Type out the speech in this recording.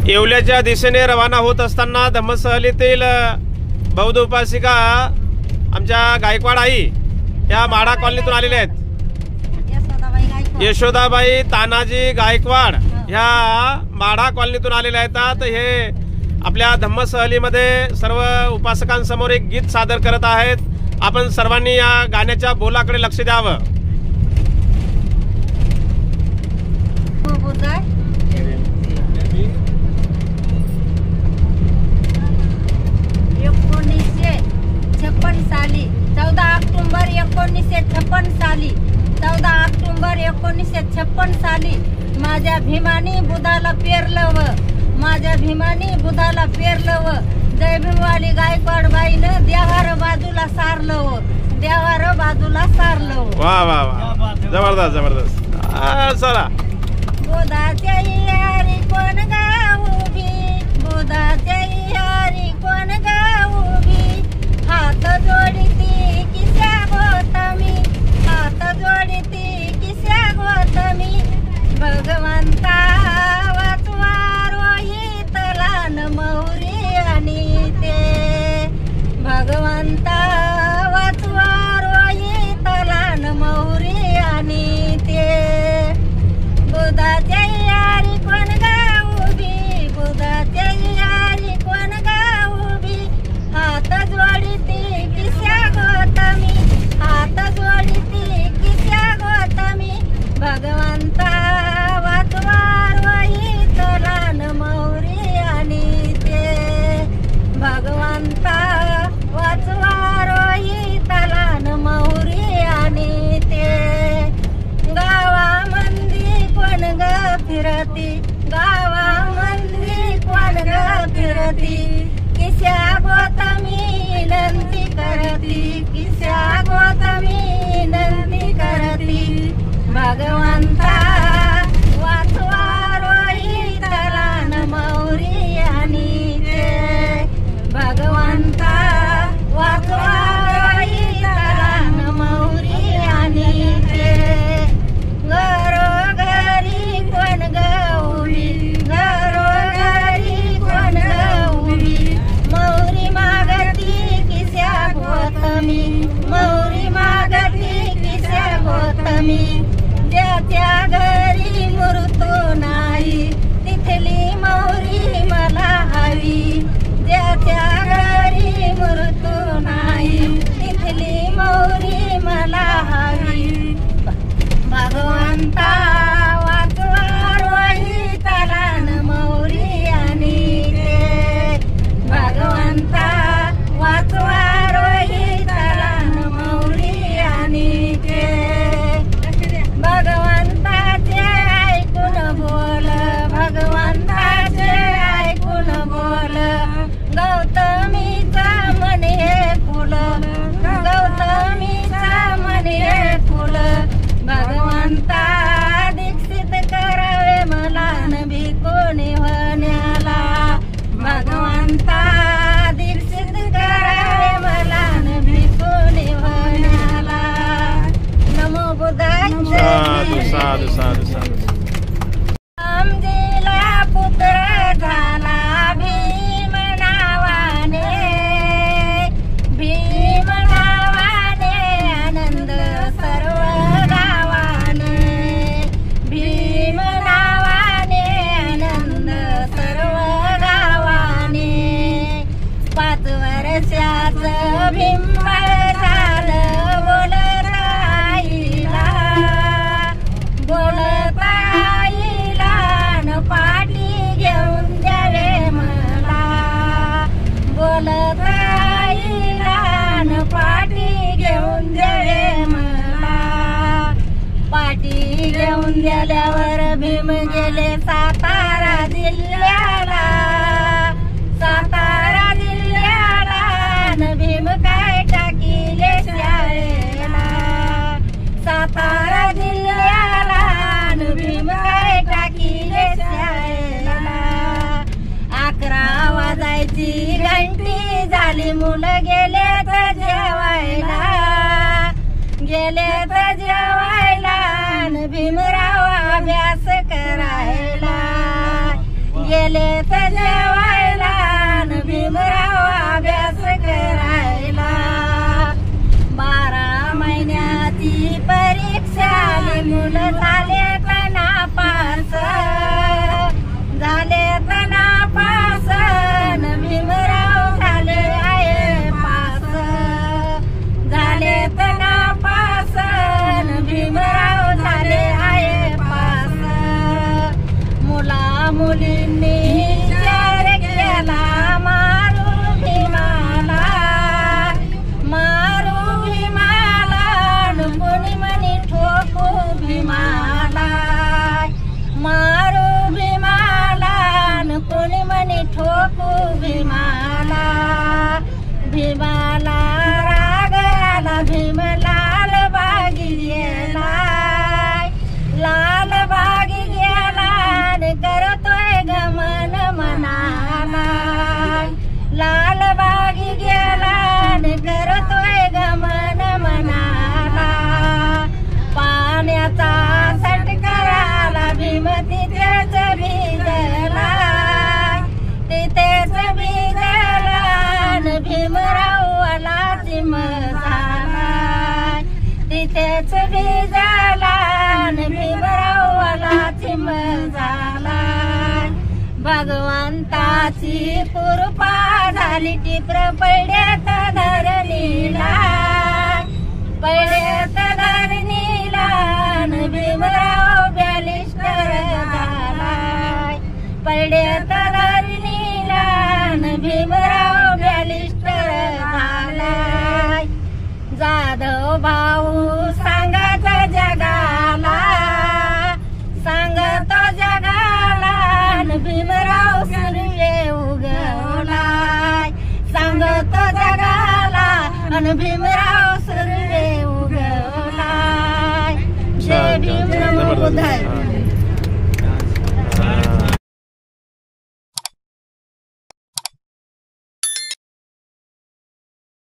येवल्याच्या दिशेने रवाना होत असताना धम्मसहलीतील बौद्ध उपासिका आमच्या गायकवाड आई या माढा कॉलनीतून आलेल्या आहेत। यशोदाबाई तानाजी गायकवाड ह्या माढा कॉलनीतून आलेल्या आहेत। हे आपल्या धम्मसहलीमध्ये सर्व उपासकांसमोर एक गीत सादर करत आहेत। आपण सर्वांनी या गाण्याच्या बोलाकडे लक्ष द्यावं। साली 14 ऑक्टोबर 1956 साली 14 ऑक्टोबर 1956 साली माझ्या भीमानी बुधाला पेरलं व माझ्या भीमानी बुधाला पेरलं व जय भीमवाली गायकवाड बाईनं देवार बाजूला सारलं व देवार बाजूला सारलं व। वाह वाह वाह, जबरदस्त जबरदस्त। चला बुधाच्या यारी कोण गाव उभी, बुधाच्या यारी कोण गाव उभी, हात जोडीती किस्या गोतमी, हात जोडीती किस्या गोतमी, भगवंता वाचवा रोहित लहान मौरी आणि ते, भगवंता वाचवा रोहित लहान मौरी आणि ते, बुधाच्या यारी कोण गाव उभी, बुधाच्या यारी कोण गाव उभी, हात जोडीती किस्या गोतमी, हात जोडीती किस्या गोतमी, भगवंता वाचवा रोहित लहान मौरी आणि ते, भगवंता वाचवा रोहित लहान मौरी आणि ते, गावामंदी कोण ग फिरती, गावामंदी कोण ग फिरती, किस्या गोतमी विनंती करती, किस्या गोतमी विनंती करती, भगवंता वाचवा रोहित लहान मौरी आणि ते, भगवंता वाचवा रोहित लहान मौरी आणि ते, घरोघरी कोण गौरी, घरोघरी कोण गौरी, मौरी मागती किस्या गोतमी, मौरी मागती किस्या गोतमी, ज्याच्या घरी मृत्यू नाही तिथली मौरी मला हवी, ज्याच्या घरी मृत्यू नाही तिथली मौरी मला हवी, भगवंता वाचवा रोहित लहान मौरी आणि ते, भगवंता वाचवा रोहित लहान मौरी आणि ते, भगवंताचे ऐकून बोल, भगवंताचे ऐकून बोल, गौतमीचा मन हे फुल, गौतमीचा मन हे फुल, भगवंता दीक्षित करावे मला नबी कोणी होण्याला, भगवंता दीक्षित करावे मला नबी कोणी होण्याला, नमो बुद्धाय। साधु साधु साधु साधु। आमजीला पुत्र झाला भीम नावाने, भीम नावाने आनंद सर्व गावाने, भीम नावाने आनंद सर्व गावाने, 5 वर्षाचं भीमबाळ झालं बोलत आईला, बोलत आईला न पाठी घेऊन द्यावे मला, बोलत आईला न पाठी घेऊन द्यावे मला, पाठी घेऊन दिल्यावर भीम गेले सातारा जिल्ह्याला, सातारा जिल्ह्याला न भीम काय टाकीले शाळेला, सातारा जिल्ह्याला न भीम काय टाकीले शाळेला, 11 वाजायची घंटी झाली मुलं गेले तर जेवायला, गेले तर जेवायला न भीमराव अभ्यास करायला, गेले तर जेवायला न भीमराव अभ्यास करायला 12 महिन्याची परीक्षा मुलं झाले तर नापास न भीमराव झाले आहे पास झाले तर नापास न भीमराव झाले आहे पास मुला मुलींनी विचार केला मारू भीमाला न कोणी म्हणे ठोकू भीमाला मारू भीमाला न कोणी म्हणे ठोकू भीमाला भीमाला राग आला भीम लाल बागी गेला लाल बागी गेला न करतोय गमन मनाला लाल बागी गेला न करतोय गमन मनाला पाण्याचा सटकराला भीम तिथेच भिजला तिथेच भिजला न भीमराव आला चिम झाला तिथेच भिजला न भीमराव आला चिम झाला भगवंताची कृपा झाली टिप्र पड्यात धरणीला पड्यात धरणीला न भीमराव बॅलिस्टर झाला पड्यात धरणीला न भीमराव बॅलिस्टर झाला जाधव भाऊ सांगत जगाला सांगत जगाला न भीमराव सूर्य उगवलाय सांगत जगाला न भीमराव सूर्य उगवलाय जय भीम नमो बुद्धाय.